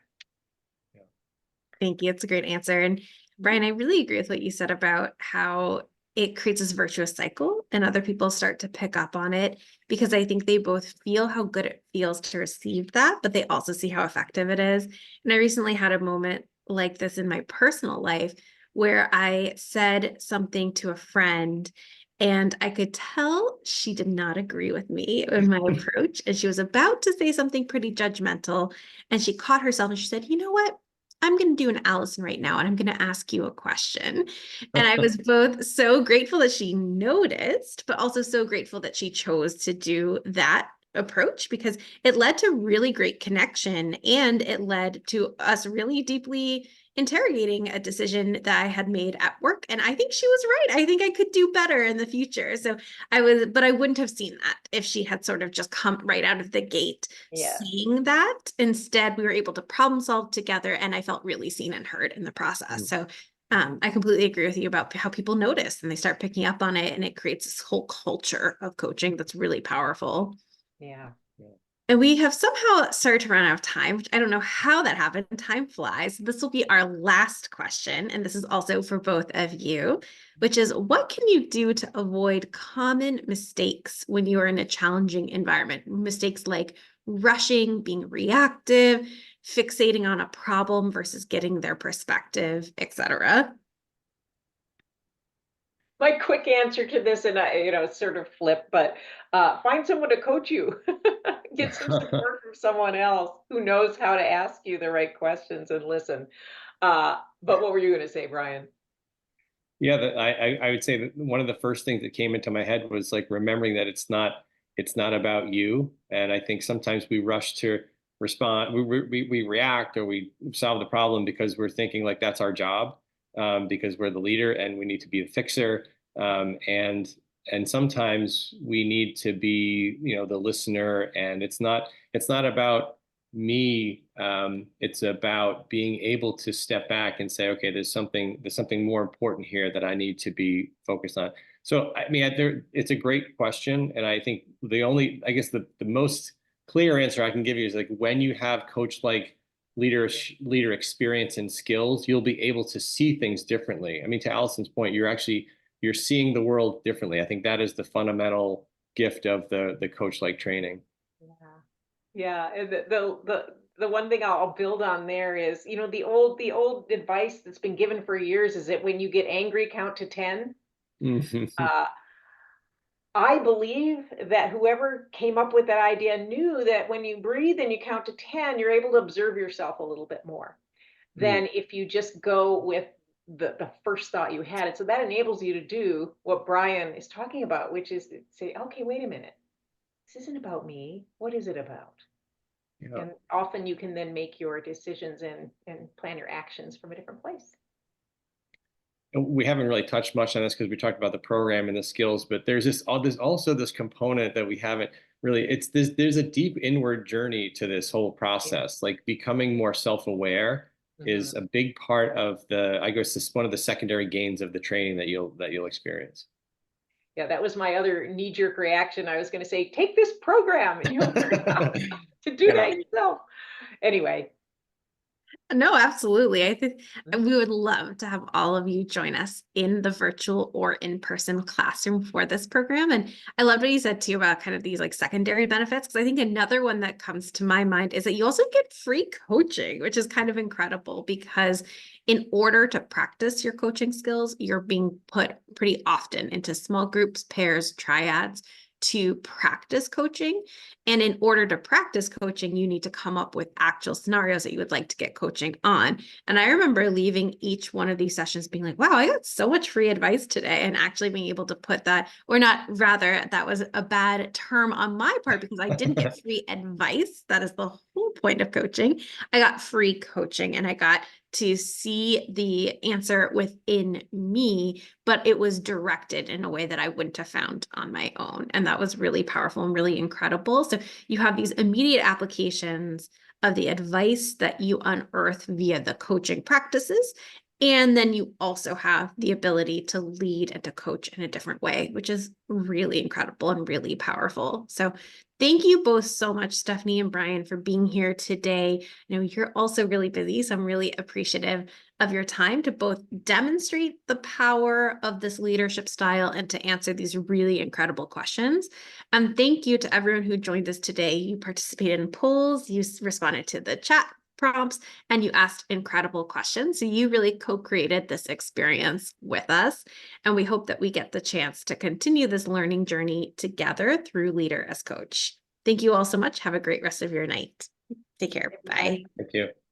Thank you. It's a great answer. And Brian, I really agree with what you said about how it creates this virtuous cycle and other people start to pick up on it because I think they both feel how good it feels to receive that, but they also see how effective it is. And I recently had a moment like this in my personal life where I said something to a friend and I could tell she did not agree with me in my approach. And she was about to say something pretty judgmental. And she caught herself and she said, you know what? I'm going to do an Allison right now, and I'm going to ask you a question. And I was both so grateful that she noticed, but also so grateful that she chose to do that approach because it led to really great connection and it led to us really deeply interrogating a decision that I had made at work. And I think she was right. I think I could do better in the future. So but I wouldn't have seen that if she had sort of just come right out of the gate Yeah. seeing that. Instead, we were able to problem solve together, and I felt really seen and heard in the process. So I completely agree with you about how people notice and they start picking up on it, and it creates this whole culture of coaching that's really powerful. Yeah. And we have somehow started to run out of time, which I don't know how that happened. Time flies. This will be our last question. And this is also for both of you, which is what can you do to avoid common mistakes when you are in a challenging environment? Mistakes like rushing, being reactive, fixating on a problem versus getting their perspective, etc. My quick answer to this, and sort of flip, but find someone to coach you. Get some support from someone else who knows how to ask you the right questions and listen. But what were you going to say, Brian? Yeah, I would say that one of the first things that came into my head was like remembering that it's not about you. And I think sometimes we rush to respond, we react or we solve the problem because we're thinking like that's our job, because we're the leader and we need to be the fixer. And sometimes we need to be, the listener, and it's not about me. It's about being able to step back and say, okay, there's something more important here that I need to be focused on. So I mean, it's a great question, and I think I guess the most clear answer I can give you is like when you have coach like leader experience and skills, you'll be able to see things differently. I mean, to Allison's point, you're seeing the world differently. I think that is the fundamental gift of the coach like training. Yeah. Yeah, and the one thing I'll build on there is, the old advice that's been given for years is that when you get angry, count to 10. Mhm. Uh, I believe that whoever came up with that idea knew that when you breathe and you count to 10, you're able to observe yourself a little bit more than if you just go with the first thought you had. And so that enables you to do what Brian is talking about, which is to say, okay, wait a minute. This isn't about me. What is it about? Yeah. And often you can then make your decisions and plan your actions from a different place. We haven't really touched much on this because we talked about the program and the skills, but there's also this component that we haven't really, there's a deep inward journey to this whole Yeah. process. Like becoming more self-aware Mhm. is a big part of I guess this one of the secondary gains of the training that you'll experience. Yeah, that was my other knee-jerk reaction. I was going to say, take this program and you'll learn how to do Yeah. that yourself. Anyway. No, absolutely. I think Mhm. we would love to have all of you join us in the virtual or in-person classroom for this program. And I loved what you said too about kind of these like secondary benefits, because I think another one that comes to my mind is that you also get free coaching, which is kind of incredible because in order to practice your coaching skills, you're being put pretty often into small groups, pairs, triads to practice coaching. And in order to practice coaching, you need to come up with actual scenarios that you would like to get coaching on. And I remember leaving each one of these sessions being like, wow, I got so much free advice today, and actually being able to put that, or not, rather, that was a bad term on my part because I didn't get free advice. That is the whole point of coaching. I got free coaching and I got to see the answer within me, but it was directed in a way that I wouldn't have found on my own. And that was really powerful and really incredible. So you have these immediate applications of the advice that you unearth via the coaching practices. And then you also have the ability to lead and to coach in a different way, which is really incredible and really powerful. So thank you both so much, Stephanie and Brian, for being here today. I know you're also really busy, so I'm really appreciative of your time to both demonstrate the power of this leadership style and to answer these really incredible questions. Thank you to everyone who joined us today. You participated in polls, you responded to the chat prompts, and you asked incredible questions. So you really co-created this experience with us. And we hope that we get the chance to continue this learning journey together through Leader as Coach. Thank you all so much. Have a great rest of your night. Take care. Bye. Thank you.